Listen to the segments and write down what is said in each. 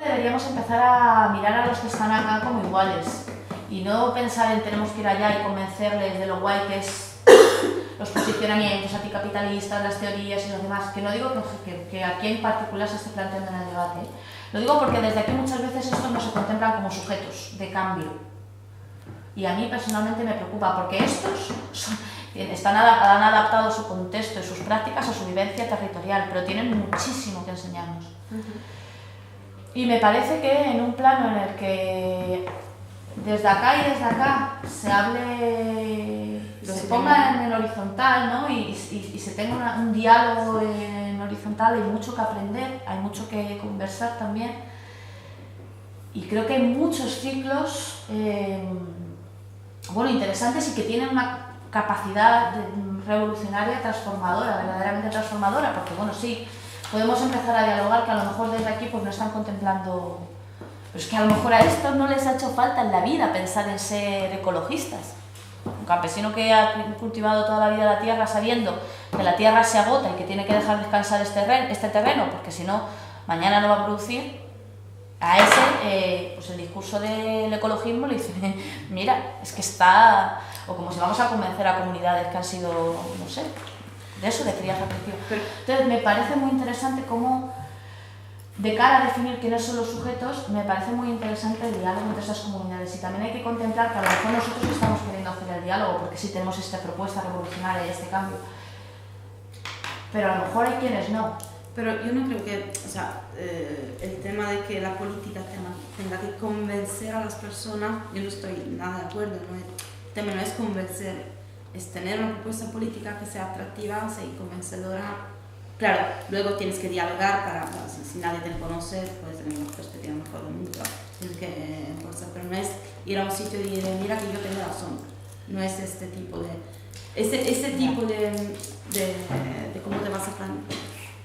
Deberíamos empezar a mirar a los que están acá como iguales y no pensar en tenemos que ir allá y convencerles de lo guay que es los posicionamientos anticapitalistas, las teorías y los demás, que no digo que aquí en particular se esté planteando en el debate, lo digo porque desde aquí muchas veces estos no se contemplan como sujetos de cambio y a mí personalmente me preocupa porque estos han adaptado su contexto y sus prácticas a su vivencia territorial, pero tienen muchísimo que enseñarnos. Y me parece que en un plano en el que desde acá y desde acá se hable, se ponga en el horizontal, ¿no? y se tenga un diálogo en horizontal, hay mucho que aprender, hay mucho que conversar también. Y creo que hay muchos ciclos interesantes y que tienen una capacidad revolucionaria, transformadora, verdaderamente transformadora, porque sí, podemos empezar a dialogar que a lo mejor desde aquí pues no están contemplando, pero es que a lo mejor a estos no les ha hecho falta en la vida pensar en ser ecologistas. Un campesino que ha cultivado toda la vida la tierra sabiendo que la tierra se agota y que tiene que dejar descansar este terreno porque si no mañana no va a producir, a ese pues el discurso del ecologismo le dice mira, es que está, o como si vamos a convencer a comunidades que han sido, no sé, de eso, de crianza colectiva. Entonces me parece muy interesante cómo, de cara a definir quiénes son los sujetos, me parece muy interesante el diálogo entre esas comunidades y también hay que contemplar que a lo mejor nosotros estamos queriendo hacer el diálogo porque sí tenemos esta propuesta revolucionaria y este cambio, pero a lo mejor hay quienes no. Pero yo no creo que, el tema de que la política tenga que convencer a las personas, yo no estoy nada de acuerdo, el tema no es convencer, es tener una propuesta política que sea atractiva, sea convencedora. Claro, luego tienes que dialogar si nadie te conoce, puedes tener una perspectiva mejor del mundo, tienes que forzar, pero no es ir a un sitio y decir, mira que yo tengo razón, no es este tipo de cómo te vas a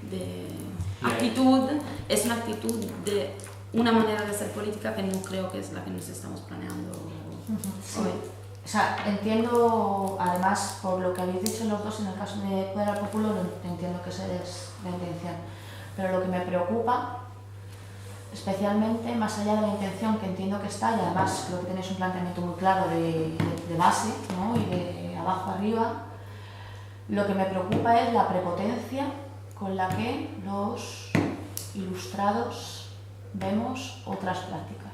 de actitud, es una actitud de una manera de hacer política que no creo que es la que nos estamos planeando hoy. Entiendo, además, por lo que habéis dicho los dos, en el caso de Cuadra Populo, entiendo que esa es la intención. Pero lo que me preocupa, especialmente, más allá de la intención que entiendo que está, y además creo que tenéis un planteamiento muy claro de base, ¿no? Y de abajo arriba, lo que me preocupa es la prepotencia con la que los ilustrados vemos otras prácticas.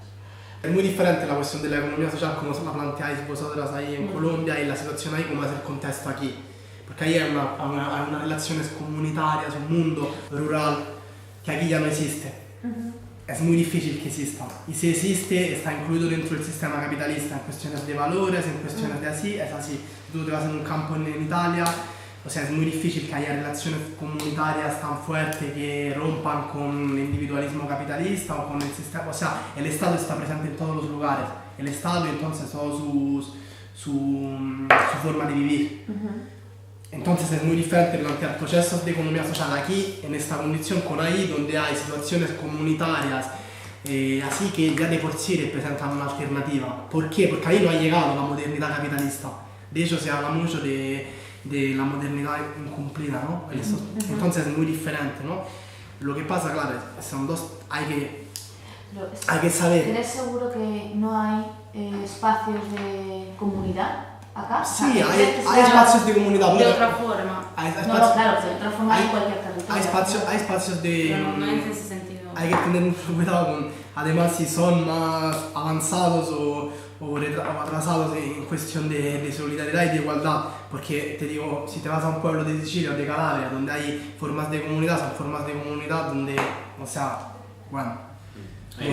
Es muy diferente la cuestión de la economía social como la planteáis vosotras ahí en Colombia y la situación ahí como es el contexto aquí. Porque ahí hay unas relaciones comunitarias, un mundo rural que aquí ya no existe. Es muy difícil que exista. Y si existe, está incluido dentro del sistema capitalista en cuestiones de valores, en cuestiones de así, es así. Tú te vas en un campo en Italia, o sea, es muy difícil que haya relaciones comunitarias tan fuertes que rompan con el individualismo capitalista o con el sistema. O sea, el Estado está presente en todos los lugares. El Estado, entonces, toda su forma de vivir. Entonces es muy diferente plantear procesos de economía social aquí, en esta condición, con ahí, donde hay situaciones comunitarias, así que ya de por sí representan una alternativa. ¿Por qué? Porque ahí no ha llegado la modernidad capitalista. De hecho, se habla mucho de la modernidad incumplida, ¿no? Entonces es muy diferente, ¿no? Lo que pasa, claro, son dos, hay que saber. ¿Eres seguro que no hay espacios de comunidad acá? Sí, hay espacios de comunidad. De otra forma. Claro, de otra forma hay cualquier territorio. Hay espacios de... Pero no en ese sentido. Hay que tener mucho cuidado con, además, si son más avanzados o atrasados en cuestión de solidaridad y de igualdad, porque te digo, si te vas a un pueblo de Sicilia o de Calabria donde hay formas de comunidad, son formas de comunidad donde, no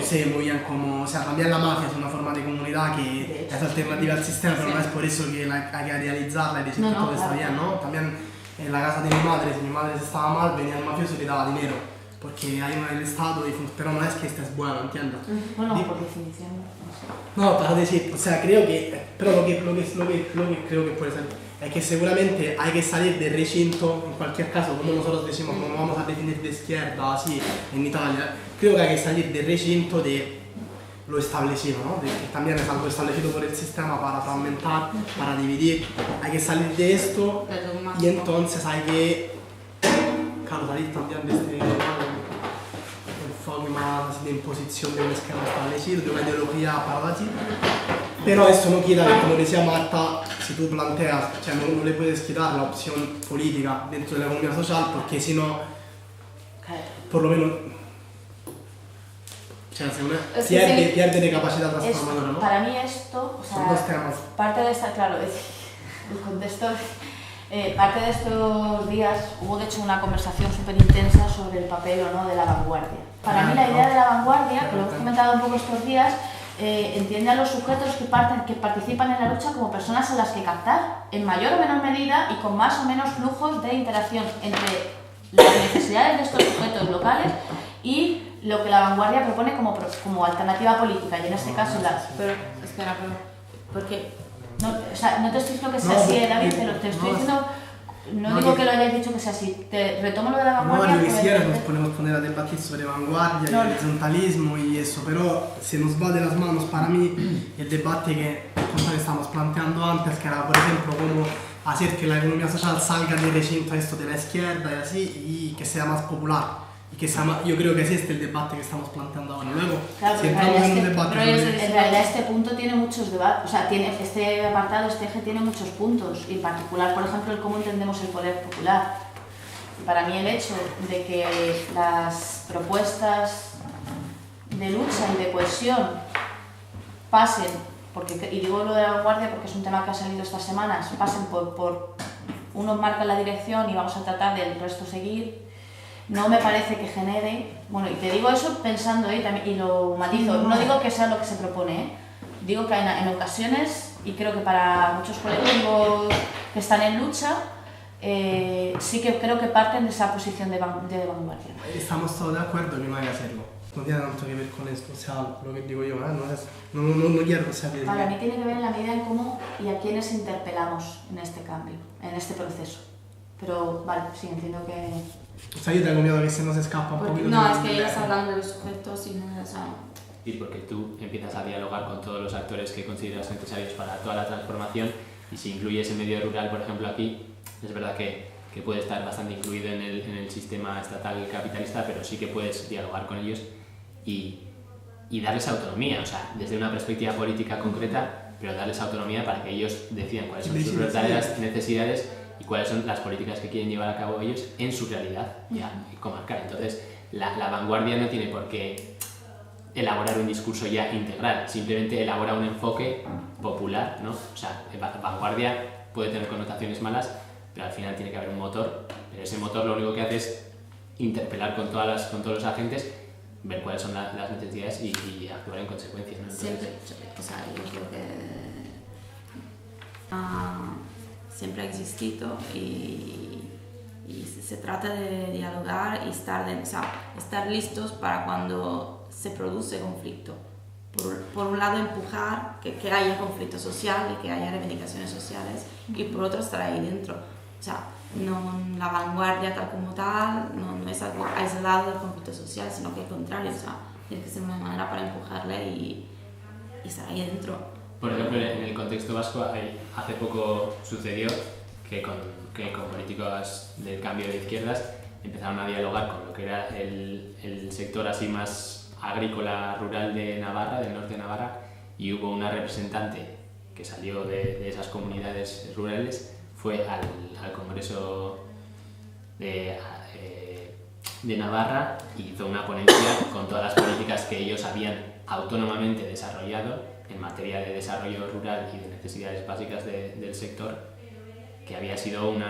sé muy bien cómo, también la mafia es una forma de comunidad que es alternativa al sistema, pero no es por eso que hay que realizarla y decir que todo está bien, ¿no? También en la casa de mi madre, si mi madre estaba mal, venía el mafioso y le daba dinero, porque hay una del Estado, pero no es que este es bueno, ¿entiendes? Bueno, por definición. No, para decir, creo que, pero lo que creo que puede ser, es que seguramente hay que salir del recinto, en cualquier caso, como nosotros decimos, como vamos a definir de izquierda, así, en Italia, creo que hay que salir del recinto de lo establecido, ¿no? Que también es algo establecido por el sistema para fragmentar, para dividir, hay que salir de esto y entonces hay que, claro, salir también de este enfoque más base de imposición de un esquema establecido, de una ideología paradójica. Pero eso no quita que, como decía Marta, si tú planteas, no le puedes quitar la opción política dentro de la economía social, porque si no, por lo menos, pierde de capacidad transformadora, ¿no? Para mí esto, o sea, son dos temas. Parte de esta, claro, el contexto, parte de estos días hubo de hecho una conversación súper intensa sobre el papel o no de la vanguardia. Para mí la idea de la vanguardia, que lo hemos comentado un poco estos días, entiende a los sujetos que participan en la lucha como personas a las que captar, en mayor o menor medida y con más o menos flujos de interacción entre las necesidades de estos sujetos locales y lo que la vanguardia propone como alternativa política, y en este caso Pero, espera, porque... No, o sea, no te estoy diciendo que sea así, David, pero te estoy diciendo... No digo que lo hayáis dicho que sea así, te retomo lo de la vanguardia. No, quisiera nos podemos poner a debatir sobre vanguardia y horizontalismo y eso, pero se nos va de las manos para mí el debate que estamos planteando antes, que era, por ejemplo, cómo hacer que la economía social salga del recinto esto de la izquierda y así, y que sea más popular. Y que sea más, yo creo que es el debate que estamos planteando ahora. Luego, claro, si entramos en un debate... Pero en realidad este punto tiene muchos debates, o sea, este apartado, este eje tiene muchos puntos, y en particular, por ejemplo, el cómo entendemos el poder popular. Para mí el hecho de que las propuestas de lucha y de cohesión pasen, y digo lo de la vanguardia porque es un tema que ha salido estas semanas, pasen por unos marcan la dirección y vamos a tratar del resto seguir, no me parece que genere, bueno, y te digo eso pensando y lo matizo, no digo que sea lo que se propone, digo que en ocasiones, y creo que para muchos colectivos que están en lucha, sí que creo que parten de esa posición de vanguardia. Estamos todos de acuerdo que no hay que hacerlo, no tiene tanto que ver con esto, o sea, lo que digo yo, no quiero saber. Para mí tiene que ver en la medida en cómo y a quiénes interpelamos en este cambio, en este proceso. Pero vale, sí, entiendo que... O sea, yo tengo miedo de que se nos escapa un poquito. No, es que ella está hablando de los sujetos y no, o sea... Y porque tú empiezas a dialogar con todos los actores que consideras necesarios para toda la transformación, y si incluyes el medio rural, por ejemplo, aquí, es verdad que puede estar bastante incluido en el sistema estatal capitalista, pero sí que puedes dialogar con ellos y darles autonomía, o sea, desde una perspectiva política concreta, pero darles autonomía para que ellos decidan cuáles son sus verdaderas necesidades y cuáles son las políticas que quieren llevar a cabo ellos en su realidad ya comarcal. Entonces, la vanguardia no tiene por qué elaborar un discurso ya integral, simplemente elabora un enfoque popular, ¿no? O sea, vanguardia puede tener connotaciones malas, pero al final tiene que haber un motor, pero ese motor lo único que hace es interpelar con todos los agentes, ver cuáles son las necesidades y actuar en consecuencia, ¿no? Entonces, siempre, o sea, yo creo que siempre ha existido y se trata de dialogar y estar listos para cuando se produce conflicto. Por un lado empujar que haya conflicto social y que haya reivindicaciones sociales, y por otro estar ahí dentro. O sea, no la vanguardia tal como tal, no es algo aislado del conflicto social, sino que al contrario, o sea, tiene que ser una manera para empujarle y estar ahí dentro. Por ejemplo, en el contexto vasco, hace poco sucedió que con políticos del cambio de izquierdas empezaron a dialogar con lo que era el sector así más agrícola rural de Navarra, del norte de Navarra, y hubo una representante que salió de esas comunidades rurales, fue al Congreso de Navarra y hizo una ponencia con todas las políticas que ellos habían autónomamente desarrollado en materia de desarrollo rural y de necesidades básicas del sector, que había sido un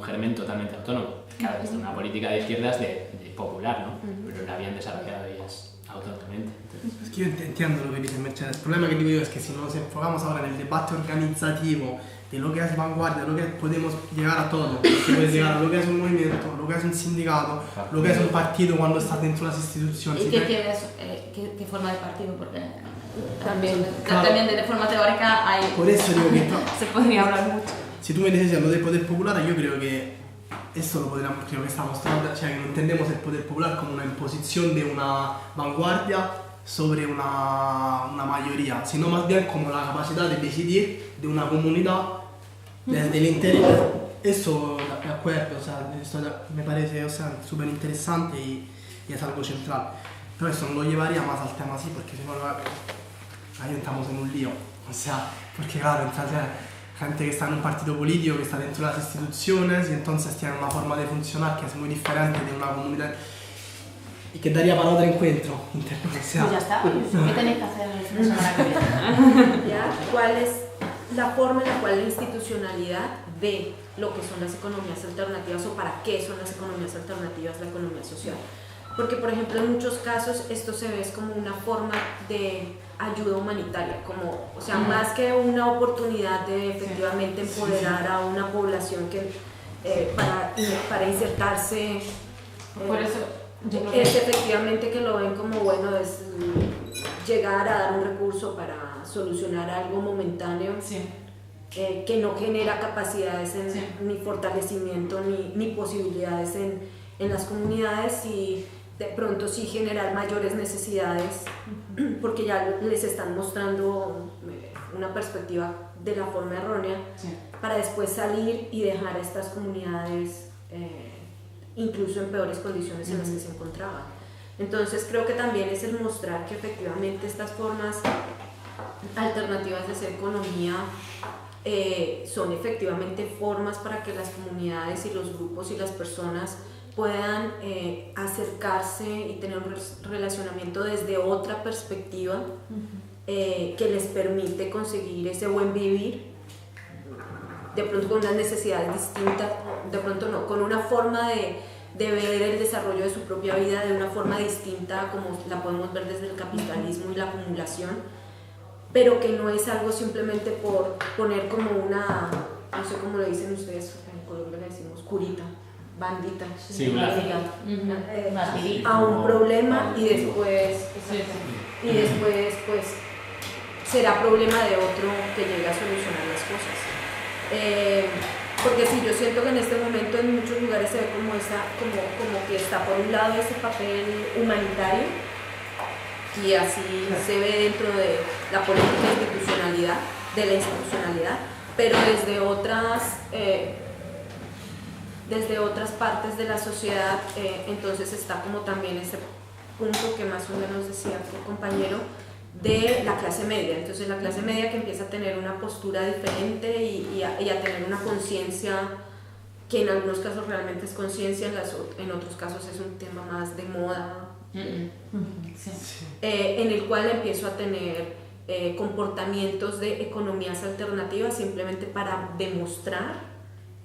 germen totalmente autónomo. Claro, desde una política de izquierdas de popular, ¿no? Pero la habían desarrollado ellas autónomamente. Entonces... Es que yo entiendo lo que dice Mercedes. El problema que digo yo es que si nos enfocamos ahora en el debate organizativo de lo que es vanguardia, lo que podemos llegar a todo, que puedes llegar a lo que es un movimiento, lo que es un sindicato, lo que es un partido cuando estás dentro de las instituciones. ¿Y qué forma de partido? Porque también de forma teórica hay... Por eso digo que se podría hablar mucho. Si tú me dices lo del poder popular, yo creo que esto lo podríamos, creo que estamos tratando, cioè que no entendemos el poder popular como una imposición de una vanguardia sobre una mayoría, sino más bien como la capacidad de decidir de una comunidad desde el interior. Eso de acuerdo, o sea, esto me parece, o sea, súper interesante y es algo central. Pero eso no lo llevaría más al tema así, porque si no ahí estamos en un lío. O sea, porque claro, entonces gente que está en un partido político, que está dentro de las instituciones y entonces tiene una forma de funcionar que es muy diferente de una comunidad y que daría para otro encuentro. O sea, Pues ya está, ¿qué tenéis que hacer el fin de semana que viene? ¿Ya? ¿Cuál es la forma en la cual la institucionalidad ve lo que son las economías alternativas o para qué son las economías alternativas, la economía social? Porque, por ejemplo, en muchos casos esto se ve como una forma de ayuda humanitaria, como, o sea, más que una oportunidad de efectivamente empoderar a una población que, para insertarse. Por eso yo creo Es que efectivamente que lo ven como, bueno, es llegar a dar un recurso para solucionar algo momentáneo, sí. que no genera capacidades Sí. ni fortalecimiento ni posibilidades en las comunidades, y de pronto sí generar mayores necesidades porque ya les están mostrando una perspectiva de la forma errónea, Sí. para después salir y dejar a estas comunidades incluso en peores condiciones en las que se encontraban. Entonces creo que también es el mostrar que efectivamente estas formas alternativas de hacer economía son efectivamente formas para que las comunidades y los grupos y las personas puedan acercarse y tener un relacionamiento desde otra perspectiva que les permite conseguir ese buen vivir, de pronto con unas necesidades distintas, de pronto no, con una forma de ver el desarrollo de su propia vida de una forma distinta como la podemos ver desde el capitalismo y la acumulación, pero que no es algo simplemente por poner como una, no sé cómo lo dicen ustedes, en Colombia le decimos curita, bandita, Sí, una a un problema y después pues será problema de otro que llegue a solucionar las cosas. Porque sí, yo siento que en este momento en muchos lugares se ve como que está por un lado ese papel humanitario, y así se ve dentro de la política de la institucionalidad, pero desde otras partes de la sociedad, entonces está como también ese punto que más o menos decía el compañero, de la clase media. Entonces la clase media que empieza a tener una postura diferente y a tener una conciencia que en algunos casos realmente es conciencia, en otros casos es un tema más de moda, Sí. en el cual empiezo a tener comportamientos de economías alternativas simplemente para demostrar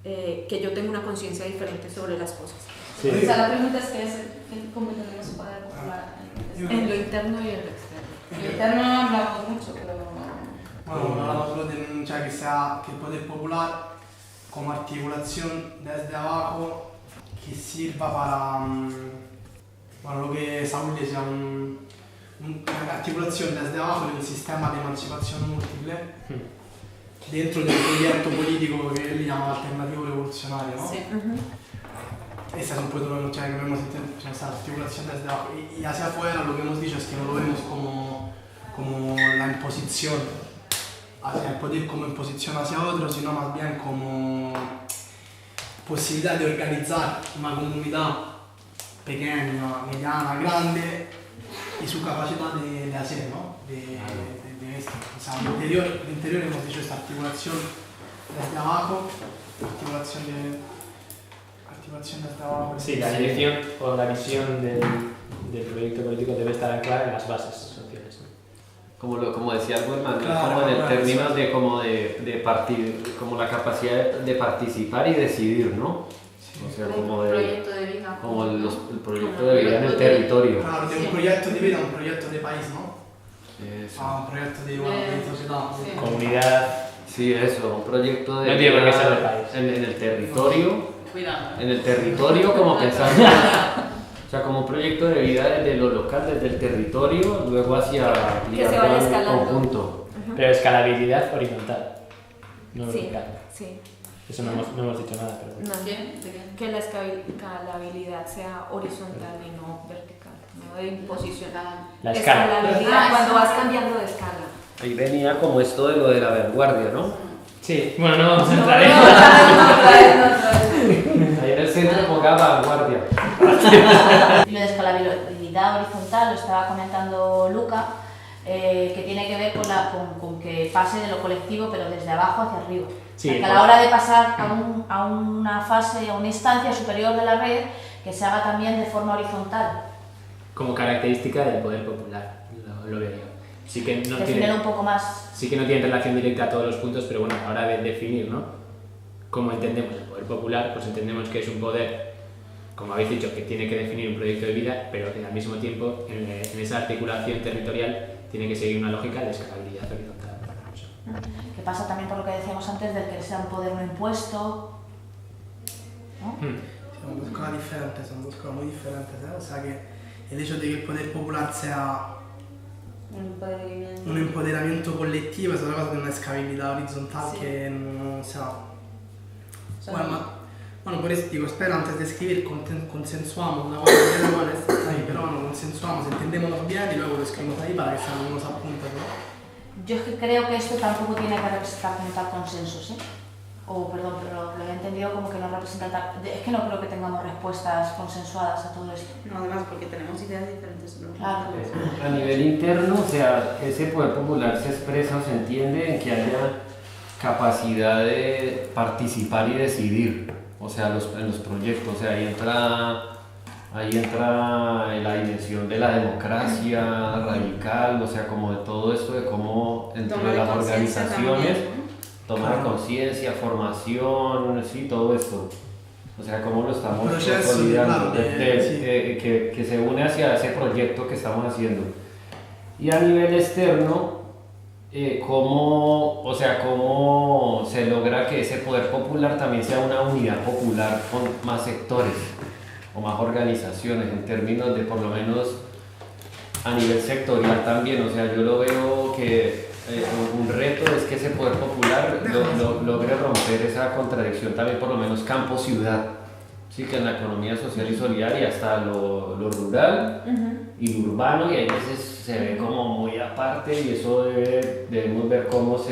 que yo tengo una conciencia diferente sobre las cosas. Sí. O sea, la pregunta es cómo tenemos poder popular en lo interno y en lo externo. En lo interno no hablamos mucho, pero... Bueno, hablamos solo de que el poder popular como articulación desde abajo que sirva para lo que Saúl decía, una articulación desde abajo de un sistema de emancipación múltiple dentro del proyecto político que él llama alternativo revolucionario, ¿no? Sí. Esa es un poco lo que hemos intentado, esa articulación desde abajo. Y hacia afuera lo que hemos dicho es que no lo vemos como la imposición, hacia el poder como imposición hacia otros, sino más bien como posibilidad de organizar una comunidad pequeña, mediana, grande y su capacidad de hacer, ¿no? De esto. O sea, el interior hemos dicho esta articulación desde abajo, articulación desde abajo. Sí, la dirección o la visión del proyecto político debe estar anclada en las bases sociales, ¿no? Como decía Goldman, Claro, como en claro, términos sí. de partir, como la capacidad de participar y decidir, ¿no? O sea, como Un proyecto de vida. como el proyecto de vida en el territorio. Claro, de un proyecto de vida a un proyecto de país, ¿no? Eso. A un proyecto de una sociedad. Sí. Comunidad. Sí, eso, un proyecto de No tiene por qué vida ser de país. en el territorio. Cuidado. En el territorio, como pensando, o sea, como un proyecto de vida desde lo local, desde el territorio, luego hacia Que se vaya al escalando. conjunto. Pero escalabilidad horizontal, no Sí, vertical. sí. Eso no hemos dicho nada, pero bueno. No. ¿Quién? ¿De qué? Que la escalabilidad sea horizontal y no vertical, no de imposición. La escala. Escalabilidad, cuando vas cambiando de escala. Ahí venía como esto de lo de la vanguardia, ¿no? Sí, bueno, no vamos a entrar en Ahí en el centro ponga vanguardia. Y lo de escalabilidad horizontal horizontal, lo estaba comentando Luca, que tiene que ver con que pase de lo colectivo, pero desde abajo hacia arriba. Sí, o sea, que a la hora de pasar a una fase, a una instancia superior de la red, que se haga también de forma horizontal. Como característica del poder popular, lo veo yo. Sí que no Definir un poco más. Sí que no tiene relación directa a todos los puntos, pero bueno, a la hora de definir, ¿no? Cómo entendemos el poder popular, pues entendemos que es un poder, como habéis dicho, que tiene que definir un proyecto de vida, pero que al mismo tiempo, en esa articulación territorial, tiene que seguir una lógica de escalabilidad horizontal. Que pasa también por lo que decíamos antes del que sea un poder no impuesto, ¿no? Son dos cosas diferentes, son dos cosas muy diferentes, ¿eh? O sea que el hecho de que el poder popular sea un empoderamiento collettivo es otra cosa de una escalabilidad horizontal que no, o sea... Bueno, por eso digo, espero antes de escribir consensuamos una cosa que igual está ahí, pero bueno, consensuamos, entendémonos bien y luego lo escribimos ahí para que sean unos apuntes, ¿no? Yo es que creo que esto tampoco tiene que representar consensos, ¿eh? O, perdón, pero lo he entendido como que no representa... Es que no creo que tengamos respuestas consensuadas a todo esto. No, además porque tenemos ideas diferentes. ¿No? Claro. A nivel interno, o sea, ese poder popular se expresa o se entiende en que haya capacidad de participar y decidir, o sea, en los proyectos, o sea, ahí entra la dimensión de la democracia radical, o sea, como de todo esto, de cómo entre las organizaciones, toma de conciencia, formación, sí, todo esto. O sea, cómo lo estamos consolidando, que se une hacia ese proyecto que estamos haciendo. Y a nivel externo, cómo se logra que ese poder popular también sea una unidad popular con más sectores o más organizaciones, en términos de por lo menos a nivel sectorial también. O sea, yo lo veo que un reto es que ese poder popular logre romper esa contradicción también, por lo menos campo-ciudad. Sí, que en la economía social y solidaria está lo rural y lo urbano, y a veces se ve como muy aparte, y eso debemos ver cómo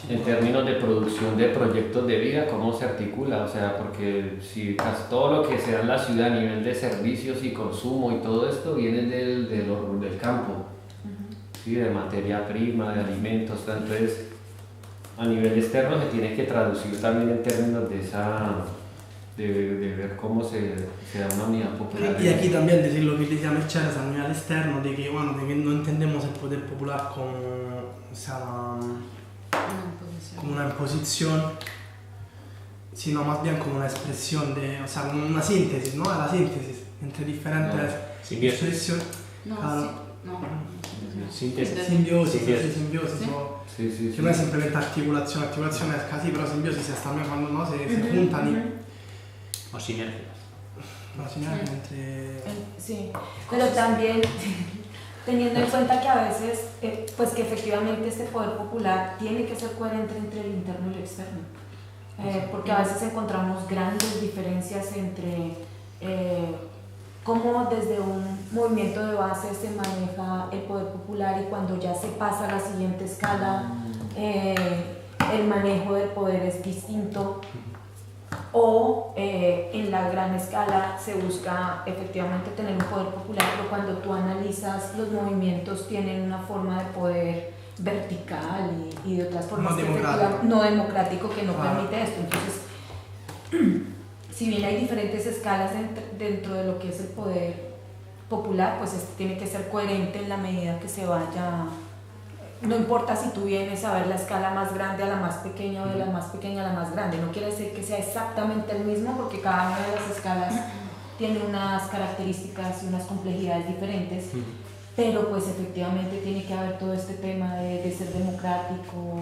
en términos de producción de proyectos de vida, cómo se articula. O sea, porque si casi todo lo que se da en la ciudad a nivel de servicios y consumo y todo esto viene del campo, ¿sí? De materia prima, de alimentos. Entonces, a nivel externo se tiene que traducir también en términos de de ver cómo se da una unidad popular. Y aquí también decir lo que decía Mercedes a nivel externo, de que, bueno, de que no entendemos el poder popular como, o sea, como una imposición, sino más bien como una expresión de, o sea, como una síntesis, ¿no? La síntesis entre diferentes expresiones. Simbiosis. Sí. Que no es simplemente articulación es casi, pero simbiosis es también cuando no se juntan y... O sinergias. No, sinergias entre... Sí, pero también teniendo en cuenta que a veces, pues que efectivamente este poder popular tiene que ser coherente entre el interno y el externo, porque a veces encontramos grandes diferencias entre cómo desde un movimiento de base se maneja el poder popular, y cuando ya se pasa a la siguiente escala, el manejo del poder es distinto. O en la gran escala se busca efectivamente tener un poder popular, pero cuando tú analizas los movimientos tienen una forma de poder vertical y de otras formas no democrático que no permite esto. Entonces, si bien hay diferentes escalas dentro de lo que es el poder popular, pues este tiene que ser coherente en la medida que se vaya. No importa si tú vienes a ver la escala más grande a la más pequeña o de la más pequeña a la más grande, no quiere decir que sea exactamente el mismo, porque cada una de las escalas tiene unas características y unas complejidades diferentes, pero pues efectivamente tiene que haber todo este tema de ser democrático,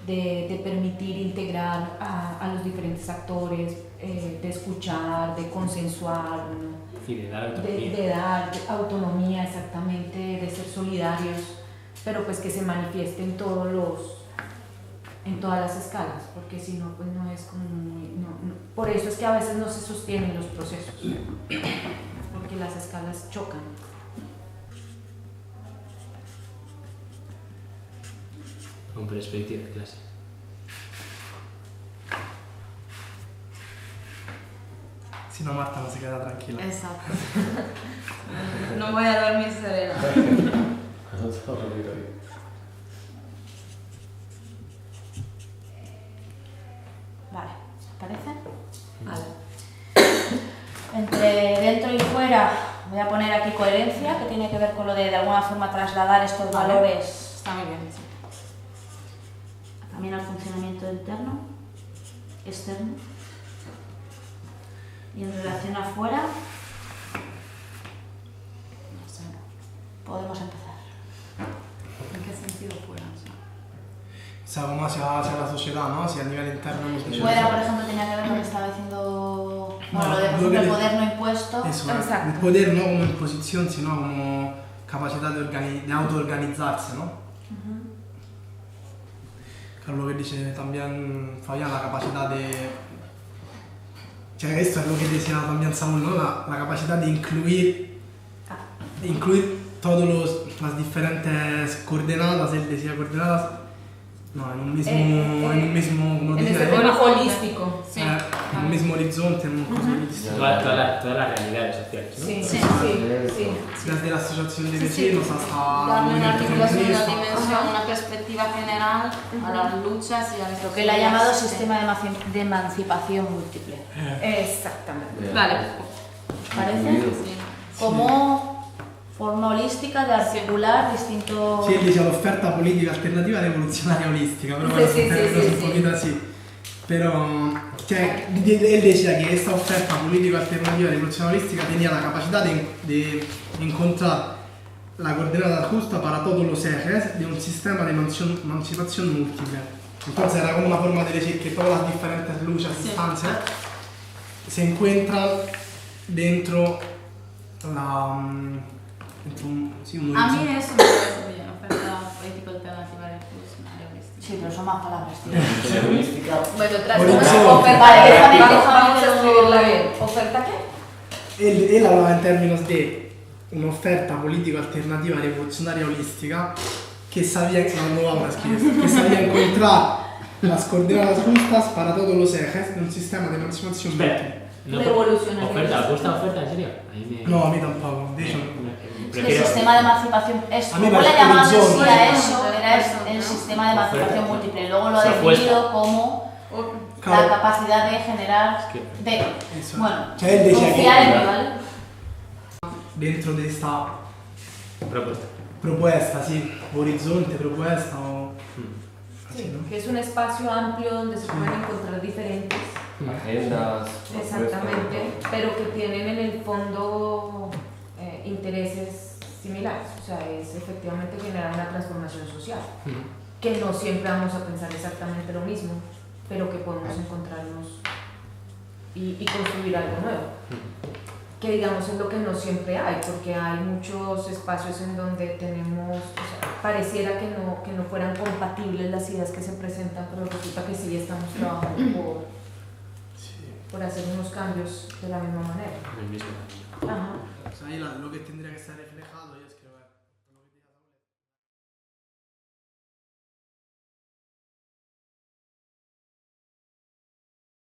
de permitir integrar a los diferentes actores, de escuchar, de consensuar, y de dar autonomía. De dar autonomía, exactamente, de ser solidarios, pero pues que se manifieste en todas las escalas, porque si no, pues no es como muy... Por eso es que a veces no se sostienen los procesos, porque las escalas chocan. Con perspectiva de clase. Si no, Marta no se queda tranquila. Exacto. No voy a dormir serena. Vale, ¿os parece? Vale. Entre dentro y fuera voy a poner aquí coherencia, que tiene que ver con lo de alguna forma trasladar estos Vale. valores Está muy bien, sí. también al funcionamiento interno, externo. Y en relación afuera, no sé, podemos empezar. ¿En qué sentido fuera? O sea, como hacia la sociedad, ¿no? Si a nivel interno hemos dicho Fuera, eso. por ejemplo, tenía que ver con lo que estaba diciendo, bueno, No, lo de por lo ejemplo, que el le- poder no impuesto. Eso, Exacto. el poder no como imposición, sino como capacidad de autoorganizarse, ¿no? Que es lo que dice también Fabián, la capacidad de... esto es lo que decía también Saúl, ¿no? La capacidad de incluir todas las diferentes coordenadas, él decía coordenadas, no, en un mismo, como En dice, ese tema holístico. Sí. en un mismo horizonte, en un cosa holístico. Todas las realidades sociales, ¿no? Sí, Sí. sí. Desde la asociación de Sí, sí. vecinos hasta Darle el una movimiento articulación, una feminista. dimensión, una perspectiva general a las luchas y a las Lo que él ha llamado Sí. sistema de emancipación múltiple. Exactamente. Vale. ¿Os parece? Sí. Como forma holística de articular distintos... Sí, él dice l'offerta politica alternativa rivoluzionaria holistica, pero bueno, Sí, sí, es sí, un sí. poquito así. Pero, él decía que esta oferta política alternativa revolucionaria holística tenía la capacidad de encontrar la coordenada justa para todos los ejes de un sistema de emancipación múltiple. Entonces era como una forma de decir que todas las diferentes luchas, instancias, se encuentran dentro la... dentro un A mí horizonte. eso me parece bien, oferta política alternativa revolucionaria holística. Sí, pero son más palabras, tío. Holística. Bueno, Horizonte. oferta. Vale, déjame Vamos a que lo- escribirla bien. ¿Oferta qué? Él hablaba en términos de un'offerta política alternativa revolucionaria holística que sabía, no lo vamos a escribir, que sabía encontrar las coordenadas justas para todos los ejes de un sistema de emancipación múltiple. Espera, no, Revolucionario. oferta, ¿os gusta oferta? ¿En serio? A mí me... No, a mí tampoco, de hecho. Es que el sistema de emancipación, es A mí me como le parece llamaban así horizonte. a eso, era Horizonte, el ¿no? sistema de emancipación Oferta. múltiple. Luego lo ha Se definido como la Claro, capacidad de generar, Es que- de, eso. bueno, Cioè, él decía confiar en que mí, ¿vale? dentro de esta Propuesta. propuesta, sí, horizonte, propuesta o... así, Sí, ¿no? que es un espacio amplio donde se pueden encontrar diferentes, Agendas. exactamente, propuestas, pero que tienen en el fondo intereses similares. O sea, es efectivamente generar una transformación social, que no siempre vamos a pensar exactamente lo mismo, pero que podemos encontrarnos y construir algo nuevo. Que digamos es lo que no siempre hay, porque hay muchos espacios en donde tenemos, o sea, pareciera que no fueran compatibles las ideas que se presentan, pero resulta que sí estamos trabajando por hacer unos cambios de la misma manera. En el mismo camino. Ajá. O sea, ahí lo que tendría que estar reflejado es que